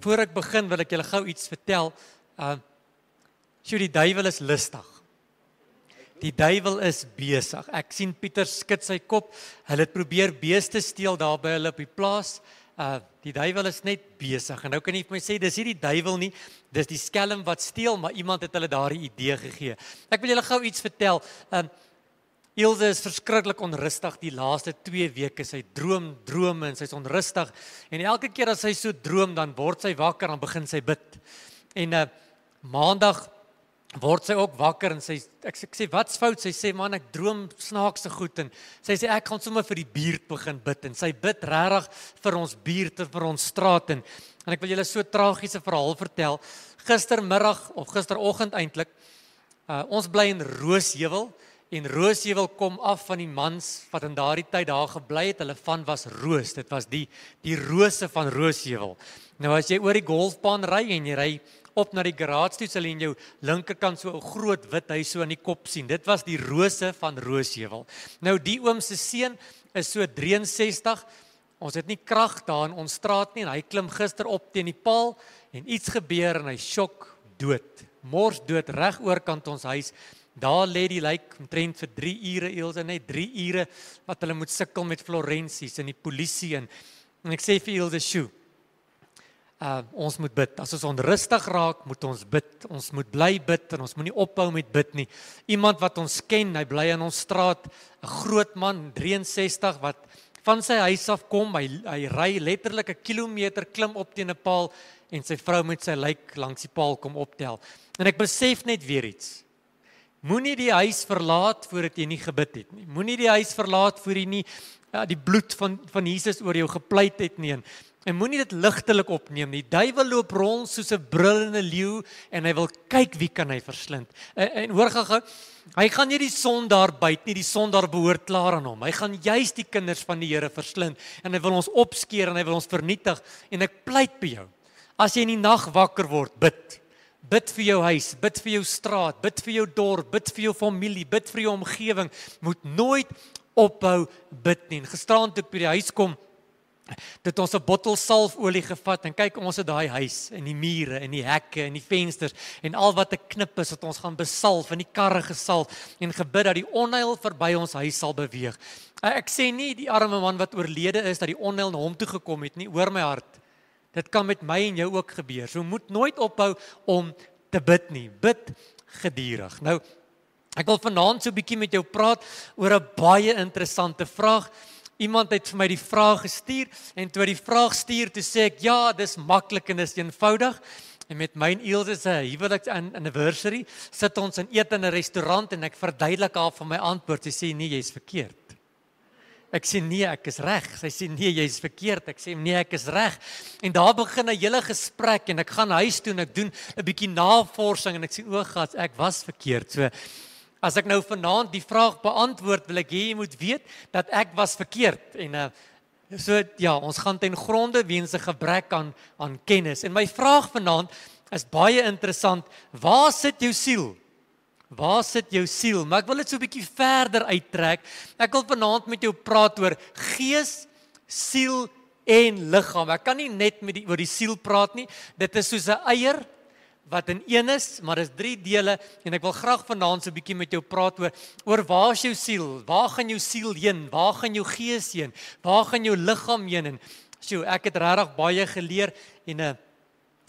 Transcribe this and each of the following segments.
Voor ek begin wil ek julle gou iets vertel. Die duiwel is lustig. Die duiwel is besig. Ek sien Pieter skud sy kop. Hulle het probeer beeste steel daar by hulle op die plaas. Die duiwel is net besig. En nou kan jy vir my sê, dis nie die duiwel nie, dis die skelm wat steel, maar iemand het hulle daardie idee gegee. Ek wil julle gou iets vertel. Ilse is verskriklik onrustig die laaste 2 weke. Sy droom en sy's onrustig. En elke keer as sy so droom, dan word sy wakker, dan begin sy bid. En maandag word sy ook wakker en ek sê, wat's fout? Sy sê, man, ek droom snaakse goed. En sy sê, ek gaan sommer vir die buurt begin bid. En sy bid regtig vir ons buurt en vir ons straat. En ek wil julle so 'n tragiese verhaal vertel. Gistermiddag of gisteroggend eintlik, ons bly in Roosheuwel. En Roosheuwel kom af van die mans wat in daardie tyd daar gebly het. Hulle van was Roos. Dit was die rose van Roosheuwel. Nou as jy oor die golfbaan ry en jy ry op na die garage toe, sal jy in jou linkerkant so 'n groot wit huis so aan die kop sien. Dit was die rose van Roosheuwel. Nou die oom se seun is so 63. Ons het nie krag daar in ons straat nie en hy klim gister op teen die paal en iets gebeur en hy sjok dood. Mors dood reg oorkant ons huis. Daar lê die lijk omtrent vir 3 ure, Ilse, net 3 ure wat hulle moet sukkel met Florensies en die polisie en ek sê vir Ilse, sjoe, ons moet bid. As ons onrustig raak, moet ons bid. Ons moet bly bid en ons moet nie ophou met bid nie. Iemand wat ons ken, hy bly in ons straat, 'n groot man, 63, wat van sy huis af kom, hy ry letterlik 'n kilometer, klim op teen 'n paal en sy vrou met sy lijk langs die paal kom optel. En ek besef net weer iets. Moenie die huis verlaat voordat jy nie gebid het nie. Moenie die huis verlaat voor jy nie die bloed van Jesus oor jou gepleit het nie. En moenie dit ligtelik opneem nie. Die duiwel loop rond soos 'n brullende leeu en hy wil kyk wie kan hy verslind. En hoor gou, hy gaan nie die sondaar byt nie, die sondaar behoort klaar aan hom. Hy gaan juis die kinders van die Here verslind en hy wil ons opskeer en hy wil ons vernietig. En ek pleit by jou, as jy in die nag wakker word, bid. Bid vir jou huis, bid vir jou straat, bid vir jou dorp, bid vir jou familie, bid vir jou omgewing. Moet nooit ophou bid nie. Gisterand toe ek by die huis kom, het ons 'n bottel salfolie gevat en kyk, ons het daai huis en die mure en die hekke en die vensters en al wat 'n knip is, het ons gaan besalf en die karre gesalf en gebid dat die onheil verby ons huis sal beweeg. Ek sê nie die arme man wat oorlede is dat die onheil na hom toe gekom het nie, hoor my hart. Dit kan met my en jou ook gebeur. So moet nooit ophou om te bid nie. Bid gedurig. Nou, ek wil vanaand so 'n bietjie met jou praat oor 'n baie interessante vraag. Iemand het vir my die vraag gestuur en toe hy die vraag stuur, toe sê ek, ja, dis maklik en dis eenvoudig. En met my en Ilse se huweliksanniversary sit ons en eet in 'n restaurant en ek verduidelik haar van my antwoord. Sy sê nee, jy's verkeerd. Ek sê nee, ek is reg. Sy sê nee, jy's verkeerd. Ek sê nee, ek is reg. En daar begin 'n hele gesprek en ek gaan huis toe en ek doen 'n bietjie navorsing en ek sê o, gat, ek was verkeerd. So as ek nou vanaand die vraag beantwoord, wil ek hê jy moet weet dat ek was verkeerd. En so ja, ons gaan ten gronde weens 'n gebrek aan kennis. En my vraag vanaand is baie interessant. Waar sit jou siel? Waar sit jou siel? Maar ek wil dit so 'n bietjie verder uittrek. Ek wil vanaand met jou praat oor gees, siel en liggaam. Ek kan nie net oor die siel praat nie. Dit is soos 'n eier wat in een is, maar dis 3 dele en ek wil graag vanaand so 'n bietjie met jou praat oor waar is jou siel? Waar gaan jou siel heen? Waar gaan jou gees heen? Waar gaan jou liggaam heen? En sjoe, ek het regtig baie geleer en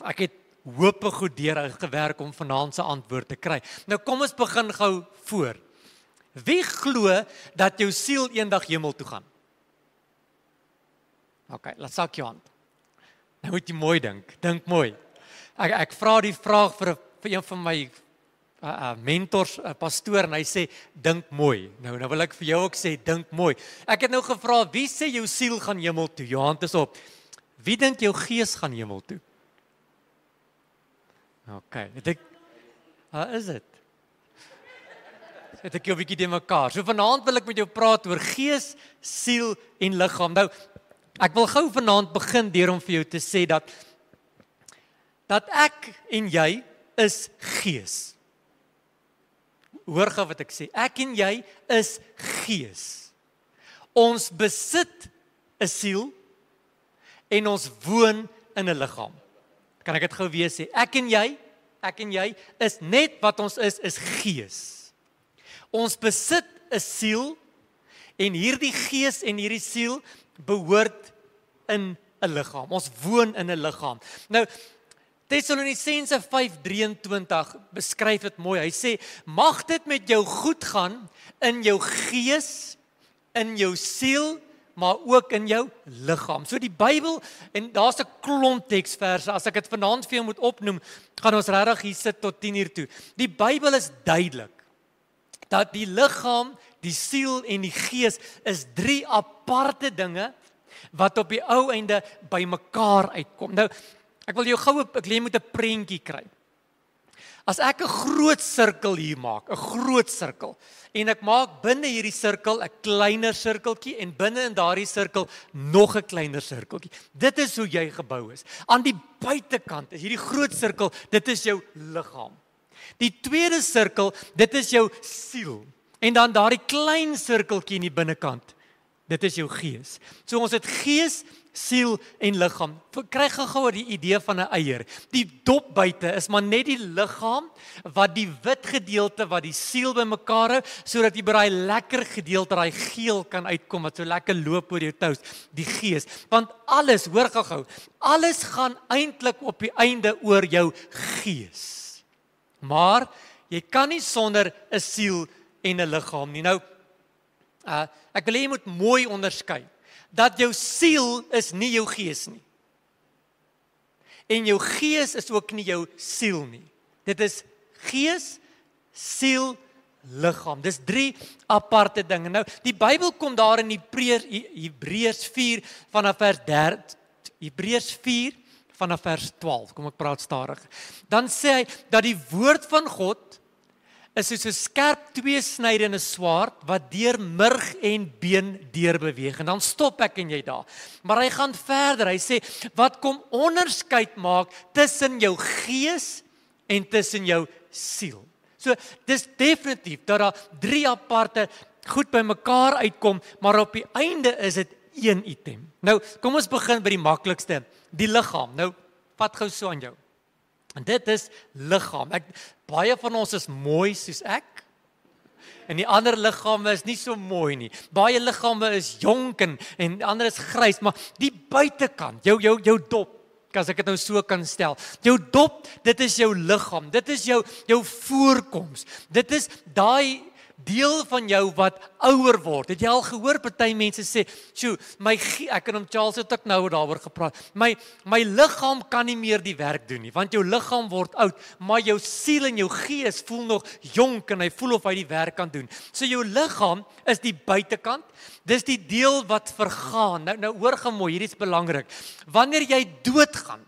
ek het hope goed deurgewerk om vanaand se antwoord te kry. Nou kom ons begin gou voor. Wie glo dat jou siel eendag hemel toe gaan? OK, laat sak jou hand. Nou moet jy mooi dink. Dink mooi. Ek vra die vraag vir een van my mentors, pastoor, en hy sê dink mooi. Nou wil ek vir jou ook sê dink mooi. Ek het nou gevra, wie sê jou siel gaan hemel toe? Jou hand is op. Wie dink jou gees gaan hemel toe? OK, is dit? Het ek jou 'n bietjie te mekaar. So vanaand wil ek met jou praat oor gees, siel en liggaam. Nou, ek wil gou vanaand begin deur om vir jou te sê dat ek en jy is gees. Hoor gou wat ek sê. Ek en jy is gees. Ons besit 'n siel en ons woon in 'n liggaam. Kan ek dit gou weer sê? Ek en jy is net wat ons is gees. Ons besit 'n siel en hierdie gees en hierdie siel behoort in 'n liggaam. Ons woon in 'n liggaam. Nou Tessalonisense 5:23 beskryf dit mooi. Hy sê, mag dit met jou goed gaan in jou gees, in jou siel, maar ook in jou liggaam. So die Bybel, en daar's 'n klomp teksverse, as ek dit vanaand vir jou moet opnoem, gaan ons regtig hier sit tot 10:00 toe. Die Bybel is duidelik dat die liggaam, die siel en die gees is 3 aparte dinge wat op die ou einde by mekaar uitkom. Nou, ek wil jou gou ek lê met 'n prentjie kry. As ek 'n groot sirkel hier maak, 'n groot sirkel, en ek maak binne hierdie sirkel 'n kleiner sirkeltjie en binne in daardie sirkel nog 'n kleiner sirkeltjie. Dit is hoe jy gebou is. Aan die buitekant is hierdie groot sirkel, dit is jou liggaam. Die tweede sirkel, dit is jou siel. En dan daardie klein sirkeltjie in die binnekant, dit is jou gees. So ons het gees, siel en liggaam. Kry gou die idee van 'n eier. Die dop buite is maar net die liggaam wat die wit gedeelte wat die siel bymekaar hou sodat jy by daai lekker gedeelte, daai geel kan uitkom wat so lekker loop oor jou toast, die gees. Want alles, hoor gou, alles gaan eintlik op die einde oor jou gees. Maar jy kan nie sonder 'n siel en 'n liggaam nie. Nou ek wil hê jy moet mooi onderskei dat jou siel is nie jou gees nie. En jou gees is ook nie jou siel nie. Dit is gees, siel, liggaam. Dis 3 aparte dinge. Nou, die Bybel kom daar in Hebreërs 4 vanaf vers 13. Hebreërs 4 vanaf vers 12. Kom ek praat stadig. Dan sê hy dat die woord van God is soos 'n skerp tweesnydende swaard wat deur murg en been deurbeweeg. En dan stop ek en jy daar. Maar hy gaan verder. Hy sê wat kom onderskeid maak tussen jou gees en tussen jou siel. So dis definitief dat daar 3 aparte goed by mekaar uitkom, maar op die einde is dit een item. Nou, kom ons begin by die maklikste, die liggaam. Nou, vat gou so aan jou. En dit is liggaam. Baie van ons is mooi soos ek. En die ander liggame is nie so mooi nie. Baie liggame is jonk en ander is grys, maar die buitekant, jou dop, as ek dit nou so kan stel. Jou dop, dit is jou liggaam. Dit is jou voorkoms. Dit is daai deel van jou wat ouer word. Het jy al gehoor party mense sê, "Sjoe, ek en hom Charles het ook nou daaroor gepraat. My liggaam kan nie meer die werk doen nie, want jou liggaam word oud, maar jou siel en jou gees voel nog jonk en hy voel of hy die werk kan doen." So jou liggaam is die buitekant. Dis die deel wat vergaan. Nou hoor gou mooi, hierdie is belangrik. Wanneer jy doodgaan,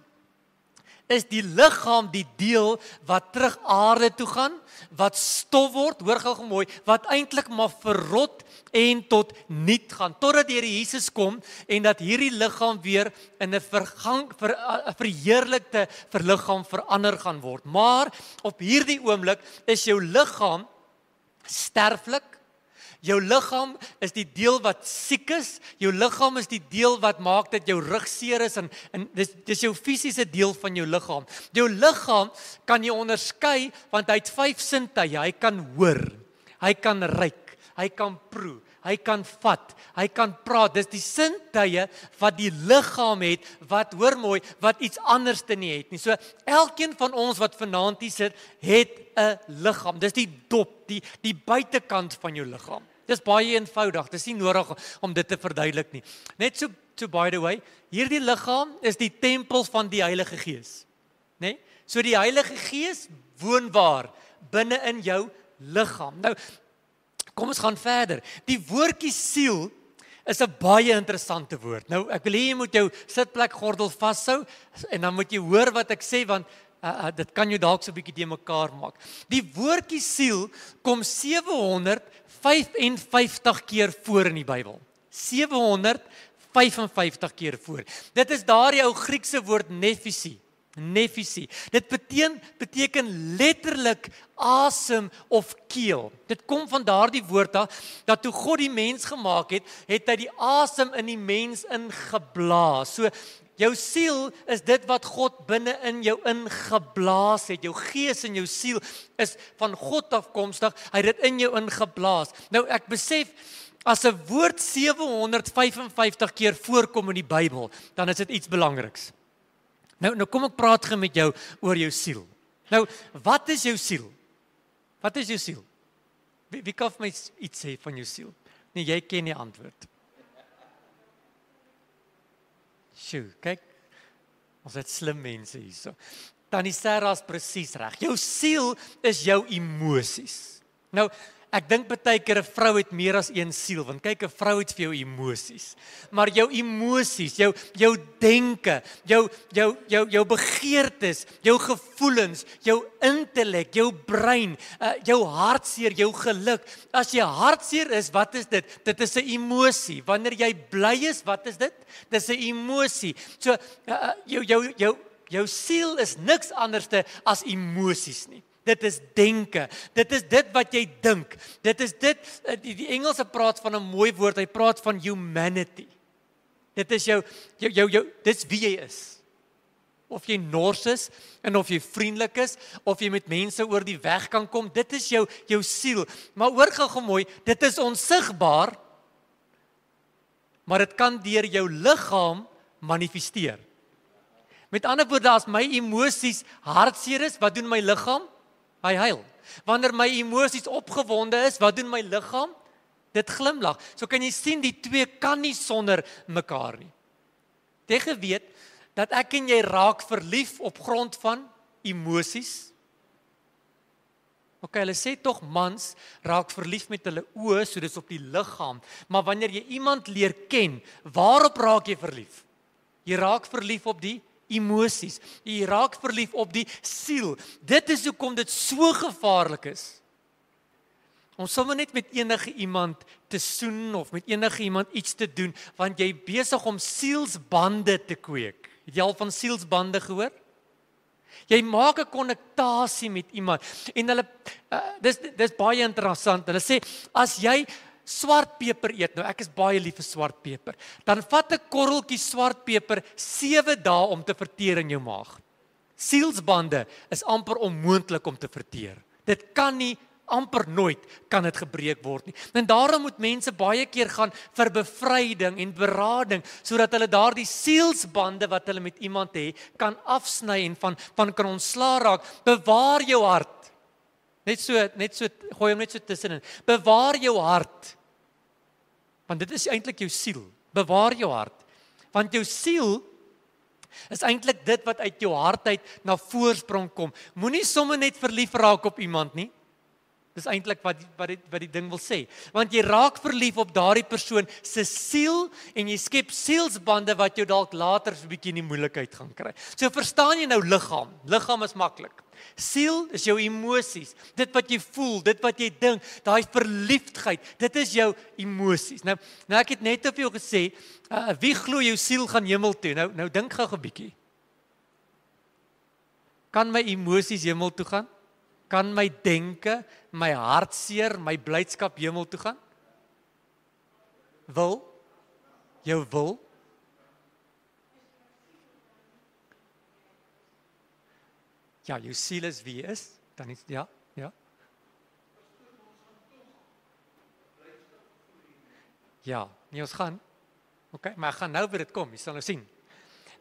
is die liggaam die deel wat terug aarde toe gaan, wat stof word, hoor gou mooi, wat eintlik maar verrot en tot niet gaan, totdat die Here Jesus kom en dat hierdie liggaam weer in 'n verheerlikte liggaam verander gaan word. Maar op hierdie oomblik is jou liggaam sterflik. Jou liggaam is die deel wat siek is. Jou liggaam is die deel wat maak dat jou rug seer is en dis jou fisiese deel van jou liggaam. Jou liggaam kan jy onderskei want hy het 5 sintuie. Hy kan hoor, hy kan ruik, hy kan proe, hy kan vat, hy kan praat. Dis die sintuie wat die liggaam het wat, hoor mooi, wat iets anders te nie het nie. So elkeen van ons wat vanaand hier sit, het 'n liggaam. Dis die dop, die buitekant van jou liggaam. Dis baie eenvoudig, dis nie nodig om dit te verduidelik nie. Net so by the way, hierdie liggaam is die tempel van die Heilige Gees. Né? So die Heilige Gees woon waar? Binne in jou liggaam. Nou, kom ons gaan verder. Die woordjie siel is 'n baie interessante woord. Nou, ek wil hê jy moet jou sitplekgordel vashou en dan moet jy hoor wat ek sê want dit kan jou dalk so 'n bietjie de mekaar maak. Die woordjie siel kom 755 keer voor in die Bybel. 755 keer voor. Dit is daardie ou Griekse woord nephysi. Dit beteken letterlik asem of keel. Dit kom van daardie woord af dat toe God die mens gemaak het, het hy die asem in die mens ingeblaas. So Jou siel is dit wat God binne in jou ingeblaas het. Jou gees en jou siel is van God afkomstig. Hy het dit in jou ingeblaas. Nou ek besef, as 'n woord 755 keer voorkom in die Bybel, dan is dit iets belangriks. Nou kom ek praat gou met jou oor jou siel. Nou, wat is jou siel? Wat is jou siel? Wie kan vir my iets sê van jou siel? Nee, jy ken die antwoord. Sjoe, kyk, ons het slim mense hierso. Tannie Sarah is presies reg. Jou siel is jou emosies. Nou, ek dink baie keer 'n vrou het meer as een siel, want kyk, 'n vrou het vir jou emosies. Maar jou emosies, jou denke, jou begeertes, jou gevoelens, jou intellek, jou brein, jou hartseer, jou geluk. As jy hartseer is, wat is dit? Dit is 'n emosie. Wanneer jy bly is, wat is dit? Dis 'n emosie. So jou siel is niks anderste as emosies nie. Dit is denke. Dit is dit wat jy dink. Dit is dit, die Engelse praat van 'n mooi woord, hy praat van humanity. Dit is dis wie jy is. Of jy nors is, en of jy vriendelik is, of jy met mense oor die weg kan kom, dit is jou siel. Maar hoor gou mooi, dit is onsigbaar, maar dit kan deur jou liggaam manifesteer. Met ander woorde, as my emosies hartseer is, wat doen my liggaam? Hy huil. Wanneer my emosies opgewonde is, wat doen my liggaam? Dit glimlag. So kan jy sien, die twee kan nie sonder mekaar nie. Het jy geweet, dat ek en jy raak verlief op grond van emosies? Hulle sê tog mans raak verlief met hulle oë, so dis op die liggaam. Maar wanneer jy iemand leer ken, waarop raak jy verlief? Jy raak verlief op die emosies. Jy raak verlief op die siel. Dit is hoekom dit so gevaarlik is. Ons sal net met enige iemand te soen of met enige iemand iets te doen, want jy besig om sielsbande te kweek. Het jy al van sielsbande gehoor? Jy maak 'n konnektasie met iemand en hulle dis baie interessant. Hulle sê as jy swart peper eet, nou ek is baie lief vir swart peper, dan vat 'n korreltjie swart peper 7 dae om te verteer in jou maag. Sielsbande is amper onmoontlik om te verteer. Dit kan nie, amper nooit kan dit gebreek word nie. En daarom moet mense baie keer gaan vir bevryding en berading, sodat hulle daardie sielsbande wat hulle met iemand het, kan afsny en van kan ontslaa raak. Bewaar jou hart. Net so, gooi hom net so tussenin. Bewaar jou hart. Want dit is eintlik jou siel. Bewaar jou hart. Want jou siel is eintlik dit wat uit jou hart uit na voorsprong kom. Moenie sommer net verlief raak op iemand nie. Dis eintlik wat die ding wil sê. Want jy raak verlief op daardie persoon se siel en jy skep sielsbande wat jou dalk later so 'n bietjie in die moeilikheid gaan kry. So verstaan jy nou liggaam. Liggaam is maklik. Siel is jou emosies, dit wat jy voel, dit wat jy dink, daai verliefdheid, dit is jou emosies. Nou ek het net op jou gesê, wie glo jou siel gaan hemel toe? Nou dink gou 'n bietjie. Kan my emosies hemel toe gaan? Kan my denke, my hartseer, my blydskap hemel toe gaan? Wil? Jou wil? Ja, jou siel is wie is, dan is, ja. Ja, nie ons gaan. Okay, maar ek gaan nou weer dit kom, jy sal nou sien.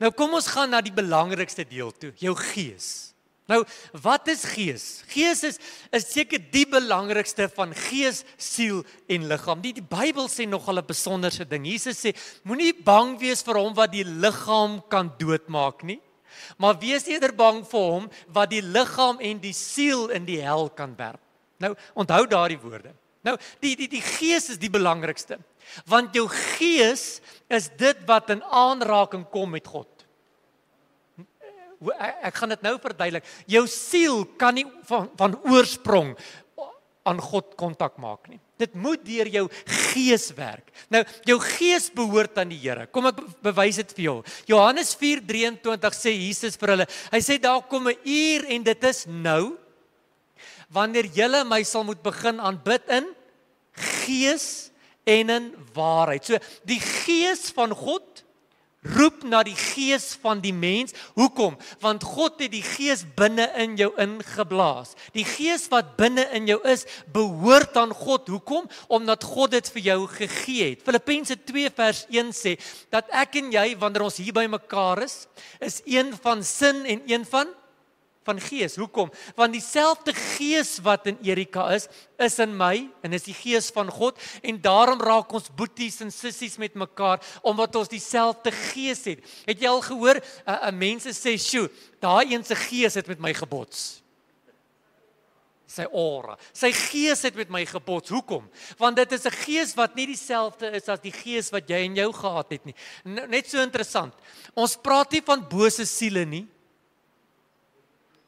Nou kom ons gaan na die belangrikste deel toe, jou gees. Nou, wat is gees? Gees is seker die belangrikste van gees, siel en liggaam. Die Bybel sê nogal 'n besonderse ding. Jesus sê, moenie bang wees vir hom wat die liggaam kan doodmaak nie, maar wees eerder bang vir hom wat die liggaam en die siel in die hel kan werp. Nou, onthou daardie woorde. Nou, die gees is die belangrikste, want jou gees is dit wat in aanraking kom met God. Ek gaan dit nou verduidelik. Jou siel kan nie van oorsprong aan God kontak maak nie. Dit moet deur jou gees werk. Nou, jou gees behoort aan die Here. Kom ek bewys dit vir jou. Johannes 4:23 sê Jesus vir hulle. Hy sê daar kom 'n uur en dit is nou, wanneer julle my sal moet begin aanbid in gees en in waarheid. So die gees van God roep na die gees van die mens. Hoekom? Want God het die gees binne in jou ingeblaas. Die gees wat binne in jou is, behoort aan God. Hoekom? Omdat God dit vir jou gegee het. Filippense 2 vers 1 sê, dat ek en jy, wanneer ons hier by mekaar is een van sin en een van gees. Hoekom? Want dieselfde gees wat in Erika is in my, en is die gees van God, en daarom raak ons boeties en sissies met mekaar, omdat ons dieselfde gees het. Het jy al gehoor, mense sê, sjoe, daai een se gees het met my gebots. Sy aura, sy gees het met my gebots. Hoekom? Want dit is 'n gees wat nie dieselfde is as die gees wat jy in jou gehad het nie. Net so interessant. Ons praat nie van bose siele nie.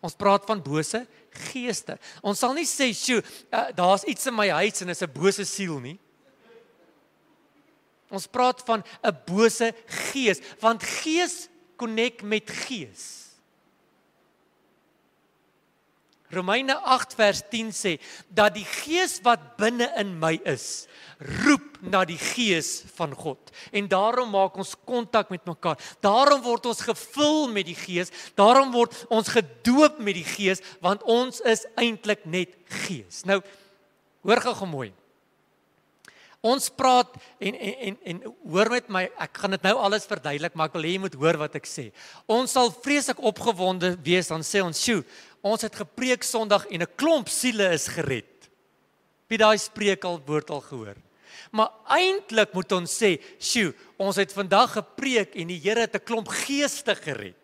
Ons praat van bose geeste. Ons sal nie sê, sjoe, daar's iets in my huis en is 'n bose siel nie. Ons praat van 'n bose gees, want gees connect met gees. Romeine 8 vers 10 sê, dat die gees wat binne in my is, roep na die gees van God. En daarom maak ons kontak met mekaar. Daarom word ons gevul met die gees. Daarom word ons gedoop met die gees, want ons is eintlik net gees. Nou, hoor gou mooi. Ons praat, en hoor met my, ek gaan dit nou alles verduidelik, maar ek wil hê jy moet hoor wat ek sê. Ons sal vreeslik opgewonde wees, dan sê ons, sjoe, ons het gepreek Sondag en 'n klomp siele is gered. Wie daai spreekwoord al gehoor? Maar eintlik moet ons sê, sjoe, ons het vandag gepreek en die Here het 'n klomp geeste gered.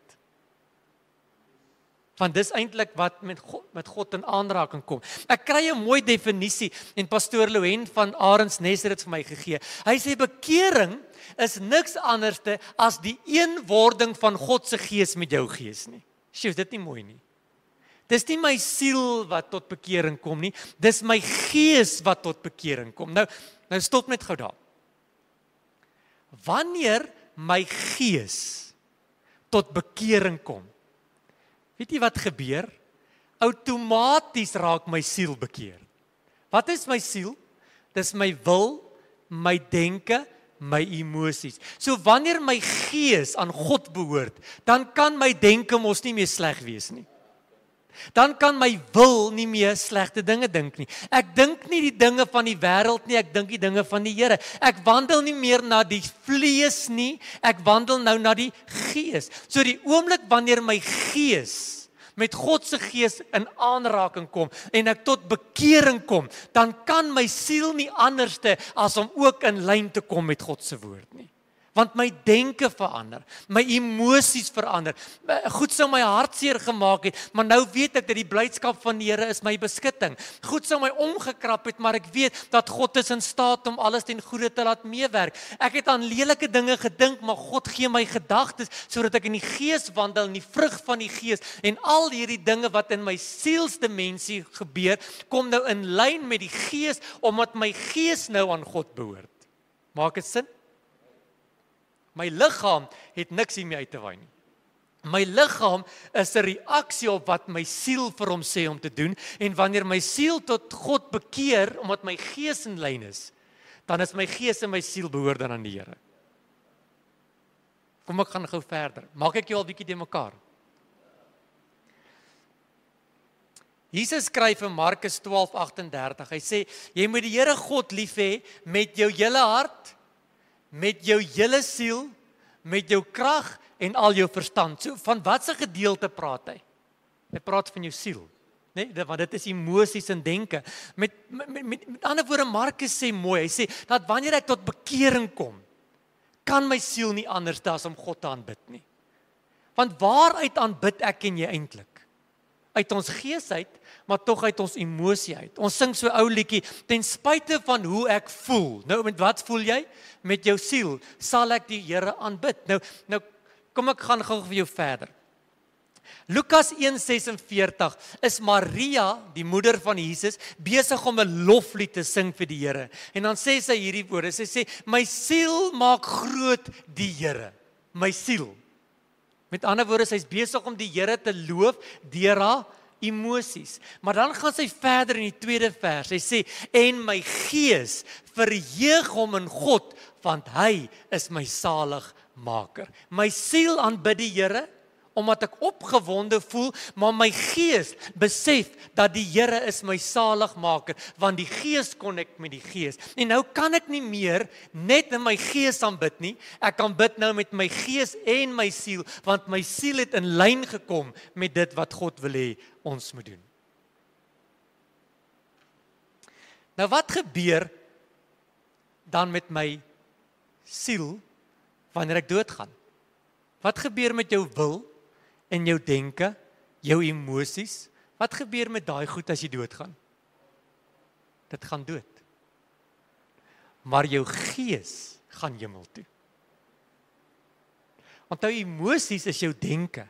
Want dis eintlik wat met God in aanraking kom. Ek kry 'n mooi definisie en pastoor Lohen van Arendsnesser het vir my gegee. Hy sê bekering is niks anderste as die eenwording van God se gees met jou gees nie. Sjoe, is dit nie mooi nie? Dis nie my siel wat tot bekering kom nie, dis my gees wat tot bekering kom. Nou stop net gou daar. Wanneer my gees tot bekering kom, weet jy wat gebeur? Outomaties raak my siel bekeer. Wat is my siel? Dis my wil, my denke, my emosies. So wanneer my gees aan God behoort, dan kan my denke mos nie meer sleg wees nie. Dan kan my wil nie meer slegte dinge dink nie. Ek dink nie die dinge van die wêreld nie, ek dink die dinge van die Here. Ek wandel nie meer na die vlees nie, ek wandel nou na die gees. So die oomblik wanneer my gees met God se gees in aanraking kom en ek tot bekering kom, dan kan my siel nie anderste as om ook in lyn te kom met God se woord nie. Want my denke verander, my emosies verander. Goed sou my hartseer gemaak het, maar nou weet ek dat die blydskap van die Here is my beskutting. Goed sou my omgekrap het, maar ek weet dat God is in staat om alles ten goeie te laat meewerk. Ek het aan lelike dinge gedink, maar God gee my gedagtes sodat ek in die gees wandel, in die vrug van die gees, en al hierdie dinge wat in my sielsdimensie gebeur, kom nou in lyn met die gees, omdat my gees nou aan God behoort. Maak dit sin? My liggaam het niks hiermee uit te waai nie. My liggaam is 'n reaksie op wat my siel vir hom sê om te doen, en wanneer my siel tot God bekeer, omdat my gees in lyn is, dan is my gees en my siel behoort dan aan die Here. Kom ek gaan gou verder. Maak ek jou al bietjie te mekaar? Jesus skryf in Markus 12:38. Hy sê, jy moet die Here God lief hê met jou hele hart, met jou hele siel, met jou krag en al jou verstand. So van watse gedeelte praat hy? Hy praat van jou siel, né? Want dit is emosies en denke. Met ander woorde, Markus sê mooi, hy sê dat wanneer ek tot bekering kom, kan my siel nie anders as om God te aanbid nie. Want waaruit aanbid ek en jy eintlik? Uit ons gees uit, maar tog uit ons emosie uit. Ons sing so ou liedjie, ten spyte van hoe ek voel. Nou, met wat voel jy? Met jou siel sal ek die Here aanbid. Nou kom ek gaan gou vir jou verder. Lukas 1:46 is Maria, die moeder van Jesus, besig om 'n loflied te sing vir die Here. En dan sê sy hierdie woorde, sy sê, my siel maak groot die Here. My siel. Met ander woorde, sy is besig om die Here te loof deur haar emosies. Maar dan gaan sy verder in die tweede vers. Sy sê, en my gees verheug hom in God, want hy is my saligmaker. saligmaker. My siel aanbid die Here omdat ek opgewonde voel, maar my gees besef dat die Here is my saligmaker, want die gees connect met die gees. En nou kan ek nie meer net in my gees aanbid nie, ek aanbid nou met my gees en my siel, want my siel het in lyn gekom met dit wat God wil hê ons moet doen. Nou wat gebeur dan met my siel wanneer ek doodgaan? Wat gebeur met jou wil en jou denke, jou emosies? Wat gebeur met daai goed as jy doodgaan? Dit gaan dood. Maar jou gees gaan hemel toe. Onthou, emosies is jou denke,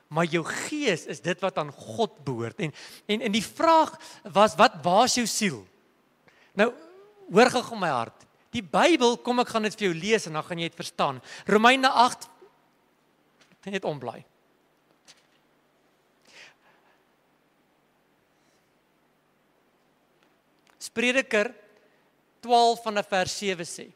maar jou gees is dit wat aan God behoort. En die vraag was, waar is jou siel? Nou, hoor gou my hart. Die Bybel, kom ek gaan dit vir jou lees en dan gaan jy dit verstaan. Romeine 8, net omblaai. Prediker 12 vanaf vers 7 sê,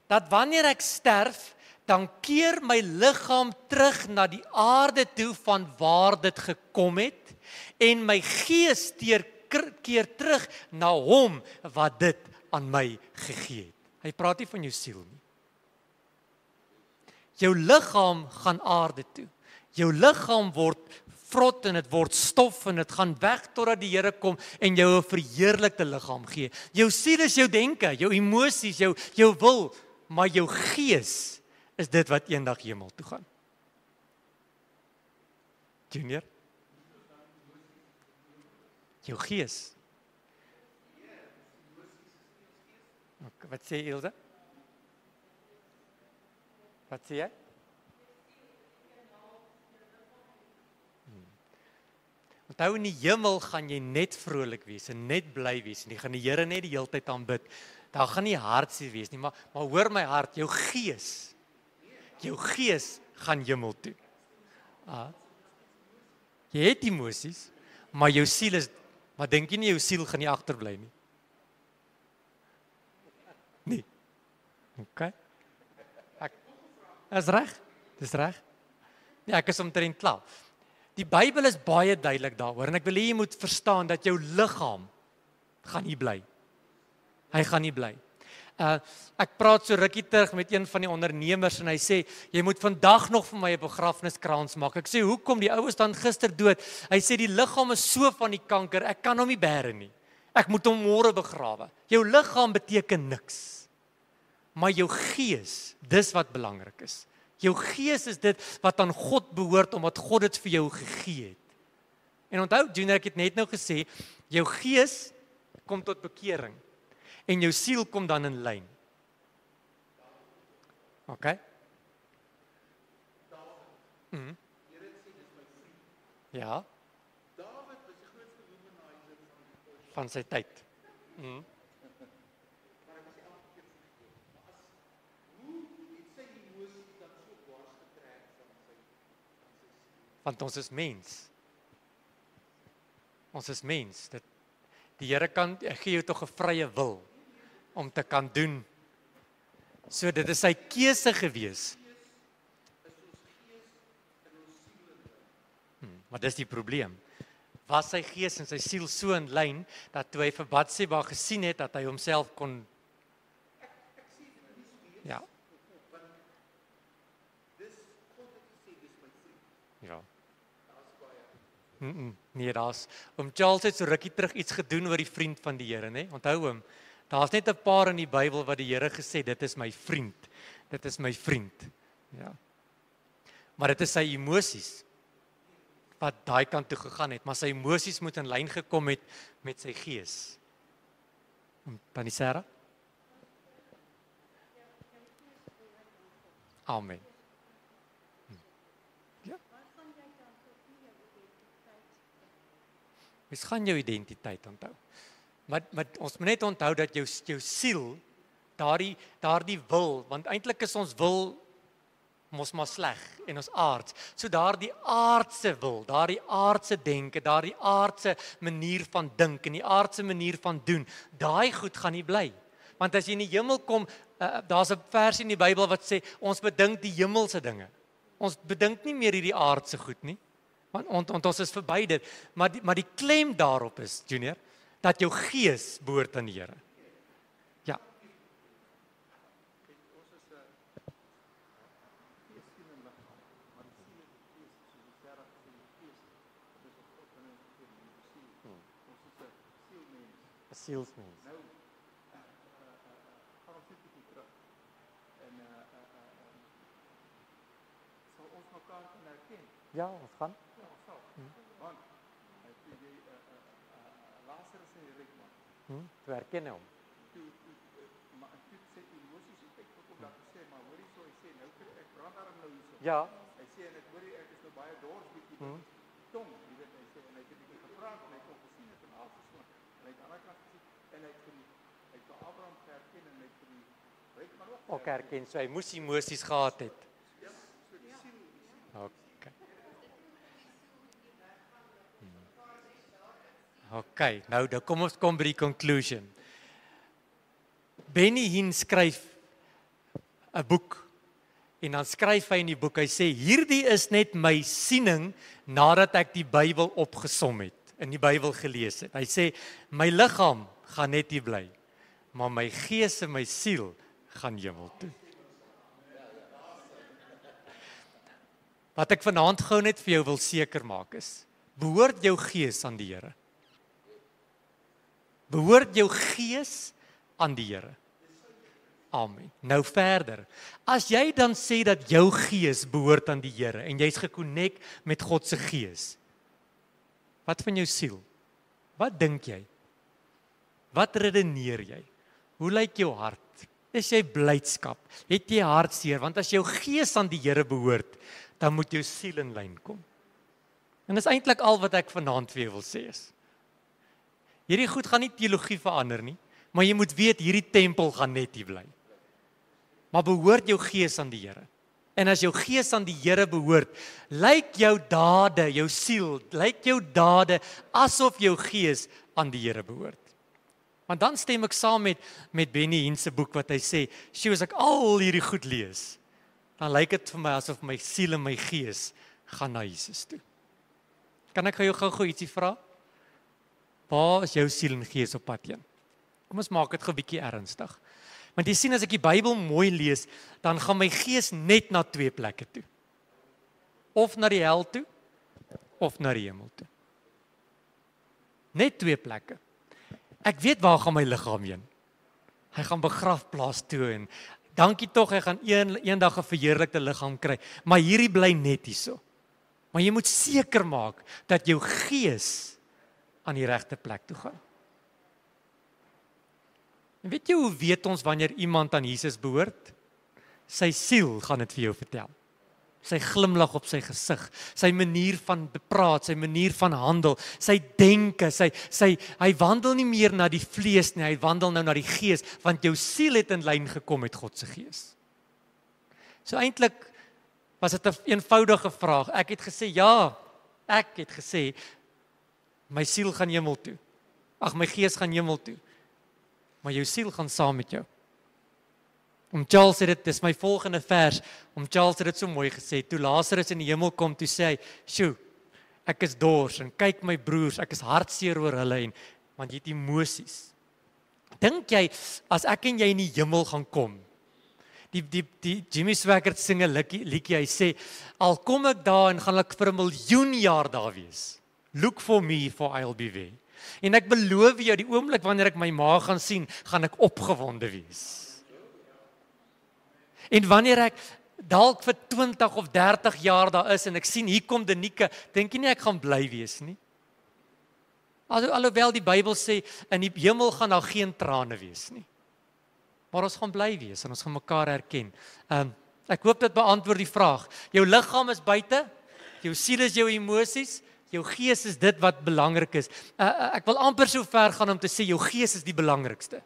dat wanneer ek sterf, dan keer my liggaam terug na die aarde toe van waar dit gekom het, en my gees keer terug na hom wat dit aan my gegee het. Hy praat nie van jou siel nie. Jou liggaam gaan aarde toe. Jou liggaam word vrot en dit word stof en dit gaan weg totdat die Here kom en jou 'n verheerlikte liggaam gee. Jou siel is jou denke, jou emosies, jou wil, maar jou gees is dit wat eendag hemel toe gaan. Junior? Jou gees. Wat sê Ilse? Wat sê jy? Onthou, in die hemel gaan jy net vrolik wees en net bly wees en jy gaan die Here net die hele tyd aanbid. Daar gaan nie hartseer wees nie, maar hoor my hart, jou gees gaan hemel toe. Jy het emosies, maar jou siel is, maar dink jy nie jou siel gaan nie agterbly nie? Nee. OK. Dis reg. Ja, ek is omtrent klaar. Die Bybel is baie duidelik daaroor en ek wil hê jy moet verstaan dat jou liggaam gaan nie bly. Hy gaan nie bly. Ek praat so rukkie terug met een van die ondernemers en hy sê, jy moet vandag nog vir my 'n begrafniskrans maak. Ek sê, hoekom? Die ou is dan gister dood. Hy sê, die liggaam is so van die kanker, ek kan hom nie bære nie. Ek moet hom môre begrawe. Jou liggaam beteken niks. Maar jou gees, dis wat belangrik is. Jou gees is dit wat aan God behoort, omdat God dit vir jou gegee het. En onthou, Junior, ek het net nou gesê, jou gees kom tot bekering, en jou siel kom dan in lyn. OK? Ja. David was die grootste womanizer van sy tyd. Want ons is mens. Ons is mens. Die Here gee jou tog 'n vrye wil om te kan doen. So dit is sy keuse gewees. Maar dis die probleem. Was sy gees en sy siel so in lyn dat toe hy vir Batseba gesien het dat hy homself kon ja. Ja. Nee, oom Charles het so rukkie terug iets gedoen oor die vriend van die Here, né? Onthou hom, daar's net 'n paar in die Bybel wat die Here gesê, dit is my vriend. Dit is my vriend. Ja. Maar dit is sy emosies wat daai kant toe gegaan het, maar sy emosies moet in lyn gekom het met sy gees. Tannie Sarah? Amen. Mens gaan jou identiteit onthou. Maar ons moet net onthou dat jou siel, daardie wil, want eintlik is ons wil mos maar sleg en ons aards. So daardie aardse wil, daardie aardse denke, daardie aardse manier van dink en die aardse manier van doen, daai goed gaan nie bly. Want as jy in die hemel kom, Daar's 'n vers in die Bybel wat sê ons bedink die hemelse dinge. Ons bedink nie meer hierdie aardse goed nie. Want ons is verby dit, maar die klem daarop is, Junior, dat jou gees behoort aan die Here. Ja. Sielsmens. Ja, ons gaan. Toe herken hom. Ja. Hy sê en ek hoor ek is nou baie dors bietjie tong, jy weet hy sê en hy het 'n bietjie gepraat en hy kon gesien het en afgeslaan. En hy het aan die ander kant gesien en hy het vir Abraham herken en hy het vir die ryk man ook herken. So hy moes emosies gehad het. Ja, so die siel. Okay. Okay, nou kom ons by die conclusion. Benny Hinn skryf 'n boek en dan skryf hy in die boek, hy sê hierdie is net my siening nadat ek die Bybel opgesom het, in die Bybel gelees het. Hy sê my liggaam gaan net hier bly, maar my gees en my siel gaan hemel toe. Wat ek vanaand gou net vir jou wil seker maak is, behoort jou gees aan die Here? Behoort jou gees aan die Here? Amen. Nou verder. As jy dan sê dat jou gees behoort aan die Here en jy's gekonnekt met God se gees, wat van jou siel? Wat dink jy? Wat redeneer jy? Hoe lyk jou hart? Is jy blydskap? Het jy hartseer? Want as jou gees aan die Here behoort, dan moet jou siel in lyn kom. En dis eintlik al wat ek vanaand vir jou wil sê is. Hierdie goed gaan nie teologie verander nie, maar jy moet weet hierdie tempel gaan net hier bly. Maar behoort jou gees aan die Here. En as jou gees aan die Here behoort, lyk jou dade, jou siel, lyk jou dade asof jou gees aan die Here behoort. Want dan stem ek saam met Benny Hinn se boek wat hy sê, "Sjoe, as ek al hierdie goed lees, dan lyk dit vir my asof my siel en my gees gaan na Jesus toe." Kan ek jou gou ietsie vra? Waar is jou siel en gees op pad heen? Kom ons maak dit gou 'n bietjie ernstig. Want jy sien as ek die Bybel mooi lees, dan gaan my gees net na twee plekke toe. Of na die hel toe, of na die hemel toe. Net twee plekke. Ek weet waar gaan my liggaam heen. Hy gaan begrafplaas toe en dankie tog, hy gaan eendag 'n verheerlikte liggaam kry, maar hierdie bly net hierso. Maar jy moet seker maak dat jou gees aan die regte plek toe gaan. En weet jy hoe weet ons wanneer iemand aan Jesus behoort? Sy siel gaan dit vir jou vertel. Sy glimlag op sy gesig, sy manier van praat, sy manier van handel, sy denke, hy wandel nie meer na die vlees nie, hy wandel nou na die gees, want jou siel het in lyn gekom met God se gees. So eintlik was dit 'n eenvoudige vraag. Ek het gesê ja, ek het gesê my siel gaan hemel toe. Ag, my gees gaan hemel toe. Maar jou siel gaan saam met jou. Charles het dit, dis my volgende vers, Charles het dit so mooi gesê, toe Lazarus in die hemel kom, toe sê hy, "Sjoe, ek is dors en kyk my broers, ek is hartseer oor hulle en want jy het emosies." Dink jy as ek en jy in die hemel gaan kom? Die Jimmy Swaggart sing 'n liedjie, hy sê, "Al kom ek daar en gaan ek vir 1 miljoen jaar daar wees. Look for me for I'll be there." En ek beloof jou, die oomblik wanneer ek my ma gaan sien, gaan ek opgewonde wees. En wanneer ek dalk vir 20 of 30 jaar daar is en ek sien hier kom Denike, dink jy nie ek gaan bly wees nie? Alhoewel die Bybel sê in die hemel gaan daar geen trane wees nie. Maar ons gaan bly wees en ons gaan mekaar herken. Ek hoop dit beantwoord die vraag. Jou liggaam is buite, jou siel is jou emosies, jou gees is dit wat belangrik is. Ek wil amper so ver gaan om te sê jou gees is die belangrikste.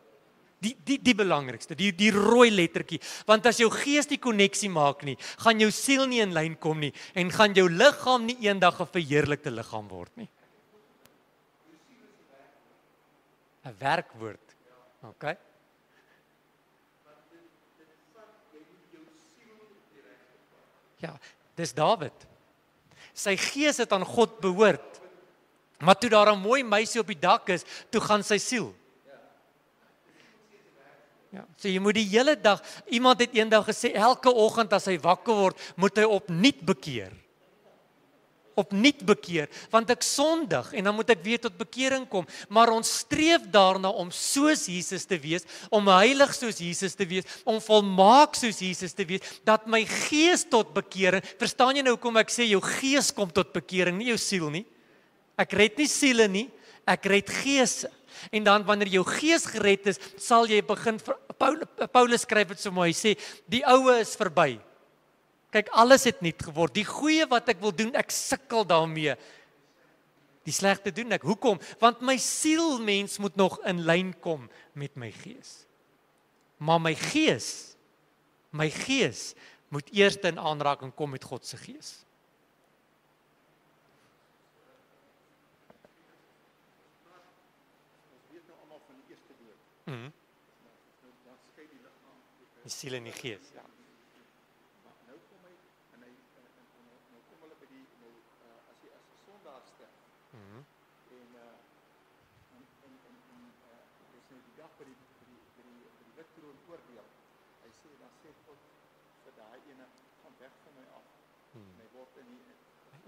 Die belangrikste, die rooi lettertjie. Want as jou gees die koneksie maak nie, gaan jou siel nie in lyn kom nie en gaan jou liggaam nie eendag 'n verheerlikte liggaam word nie. 'n Werkwoord. Okay. Ja, dis Dawid. Sy gees het aan God behoort. Maar toe daar 'n mooi meisie op die dak is, toe gaan sy siel. Ja, so jy moet die hele dag, iemand het eendag gesê, elke oggend as hy wakker word, moet hy opnuut bekeer. Opnuut bekeer, want ek sondig en dan moet ek weer tot bekering kom. Maar ons streef daarna om soos Jesus te wees, om heilig soos Jesus te wees, om volmaak soos Jesus te wees, dat my gees tot bekering, verstaan jy nou hoekom ek sê jou gees kom tot bekering, nie jou siel nie. Ek red nie siele nie, ek red geese. En dan wanneer jou gees gered is, sal jy begin, Paulus skryf dit so mooi, hy sê, die oue is verby. Kyk, alles het nuut geword. Die goeie wat ek wil doen, ek sukkel daarmee. Die slegte doen ek. Hoekom? Want my sielmens moet nog in lyn kom met my gees. Maar my gees moet eers in aanraking kom met God se gees. Die siel en die gees, ja. Nou kom hy en nou kom hulle by die as jy as 'n sondaar sterf. En dis nou die dag by die wit troon oordeel. Hy sê dan sê God vir daai ene gaan weg van my af. Hy word in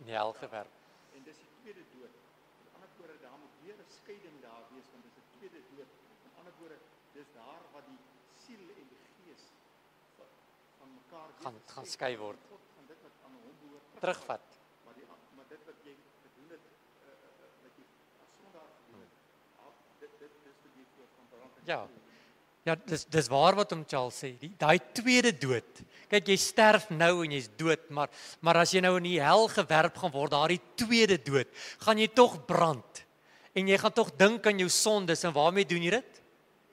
die hel gewerp. En dis die tweede dood. Met ander woorde, daar moet weer 'n skeiding daar wees, want dis 'n tweede dood. Met ander woorde, dis daar wat die siel en die gees van mekaar gaan skei word. God gaan dit wat aan hom behoort Terugvat. Maar dit wat jy gedoen het, wat jy as sondaar gedoen het, dit is vir die voor van brand. Ja. Ja, dis waar wat hom Charles sê, daai tweede dood. Kyk, jy sterf nou en jy's dood, maar as jy nou in die hel gewerp gaan word, daai tweede dood, gaan jy tog brand. En jy gaan tog dink aan jou sondes en waarmee doen jy dit?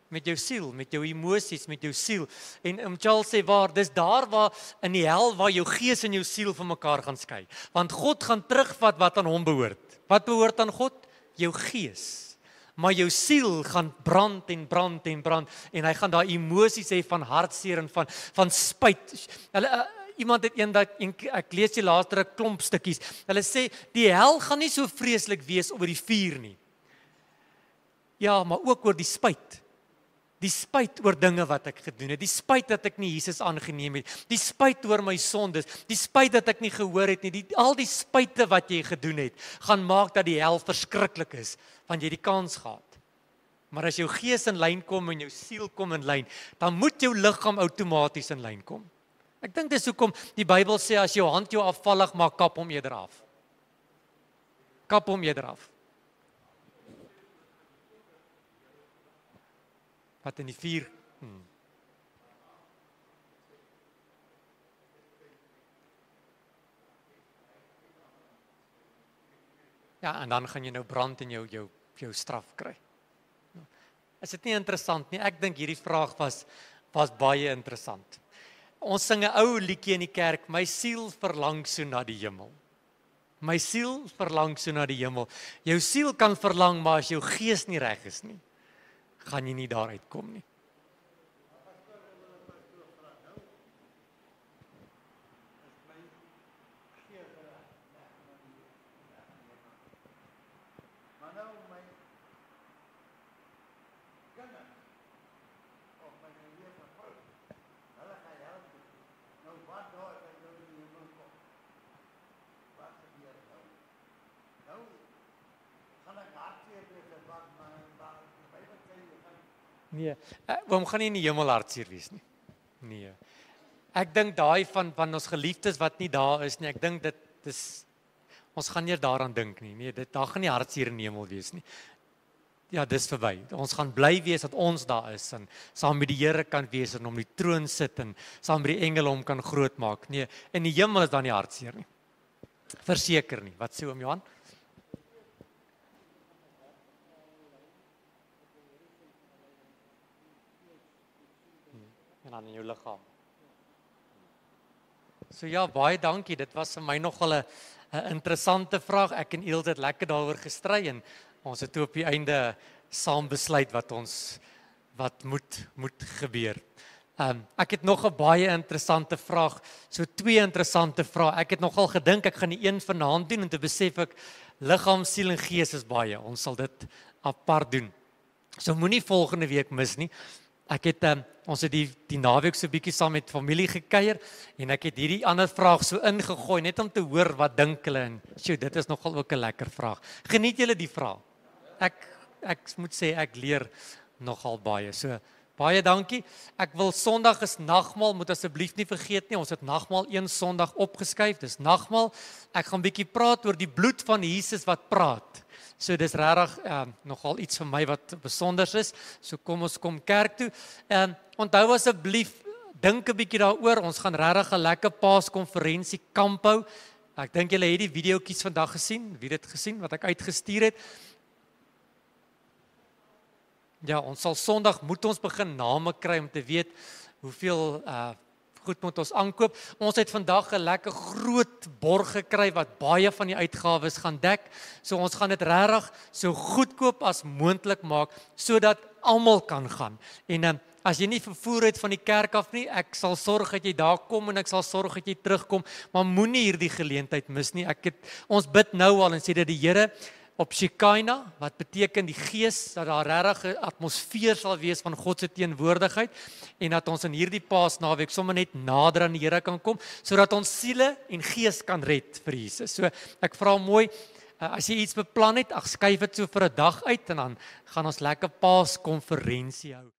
Met jou siel, met jou emosies, met jou siel. En Charles sê dis daar waar in die hel waar jou gees en jou siel van mekaar gaan skei. Want God gaan terugvat wat aan hom behoort. Wat behoort aan God? Jou gees. Maar jou siel gaan brand en brand en brand en hy gaan daai emosies hê van hartseer en van spyt. Iemand het eendag, ek lees die laaste 'n klomp stukkies. Hulle sê die hel gaan nie so vreeslik wees oor die vuur nie. Ja, maar ook oor die spyt. Die spyt oor dinge wat ek gedoen het, die spyt dat ek nie Jesus aangeneem het, die spyt oor my sondes, die spyt dat ek nie gehoor het nie, al die spyte wat jy gedoen het, gaan maak dat die hel verskriklik is, want jy die kans gehad. Maar as jou gees in lyn kom en jou siel kom in lyn, dan moet jou liggaam outomaties in lyn kom. Ek dink dis hoekom die Bybel sê as jou hand jou afvallig maak, kap hom eerder af. Kap hom eerder af. Wat in die vuur. Ja, en dan gaan jy nou brand en jou straf kry. Is dit nie interessant nie? Ek dink hierdie vraag was baie interessant. Ons sing 'n ou liedjie in die kerk, my siel verlang so na die hemel. My siel verlang so na die hemel. Jou siel kan verlang, maar as jou gees nie reg is nie, gaan jy nie daar uitkom nie. Maar nou my kinders of my lewe vrou, hulle gaan help. Nou wat daar as jy nou in die hemel kom? Wat gebeur nou? Nou gaan ek hartseer wees wat my Bybel sê jy gaan. Nee, oom gaan nie in die hemel hartseer wees nie. Nee. Ek dink daai van ons geliefdes wat nie daar is nie, ek dink dit is ons gaan nie daaraan dink nie. Nee, daar gaan nie hartseer in die hemel wees nie. Ja, dis verby. Ons gaan bly wees dat ons daar is en saam met die Here kan wees en hom die troon sit en saam met die engele hom kan grootmaak. Nee, in die hemel is daar nie hartseer nie. Verseker nie. Wat sê oom Johan? En dan in jou liggaam. So ja, baie dankie. Dit was vir my nogal 'n interessante vraag. Ek en Ilse het lekker daaroor gestry en ons het op die einde saam besluit wat moet gebeur. Ek het nog 'n baie interessante vraag, so 2 interessante vrae. Ek het nogal gedink ek gaan die een vanaand doen en toe besef ek liggaam, siel en gees is baie. Ons sal dit apart doen. So moenie volgende week mis nie. Ek het ons het die naweek so bietjie saam met familie gekuier en ek het hierdie ander vraag so ingegooi net om te hoor wat dink hulle en sjoe, dit is nogal ook 'n lekker vraag. Geniet julle die vraag? Ek moet sê ek leer nogal baie. So baie dankie. Ek wil Sondag is nagmaal, moet asseblief nie vergeet nie. Ons het nagmaal een Sondag opgeskuif. Dis nagmaal. Ek gaan bietjie praat oor die bloed van Jesus wat praat. So dis regtig nogal iets vir my wat besonders is. So kom ons kom kerk toe. Onthou asseblief, dink 'n bietjie daaroor. Ons gaan regtig 'n lekker Paaskonferensie kamp hou. Ek dink julle het die videoetjies vandag gesien. Wie het dit gesien wat ek uitgestuur het? Ja, ons sal Sondag moet ons begin name kry om te weet hoeveel goed moet ons aankoop. Ons het vandag 'n lekker groot borg gekry wat baie van die uitgawes gaan dek. So ons gaan dit regtig so goedkoop as moontlik maak sodat almal kan gaan. En as jy nie vervoer het van die kerk af nie, ek sal sorg dat jy daar kom en ek sal sorg dat jy terugkom, maar moenie hierdie geleentheid mis nie. Ons bid nou al en sê dat die Here op Shekinah, wat beteken die gees, dat daar regtig 'n atmosfeer sal wees van God se teenwoordigheid en dat ons in hierdie Paasnaweek sommer net nader aan die Here kan kom, sodat ons siele en gees kan red vir Jesus. So ek vra mooi, as jy iets beplan het, skuif dit so vir 'n dag uit en dan gaan ons lekker Paaskonferensie hou.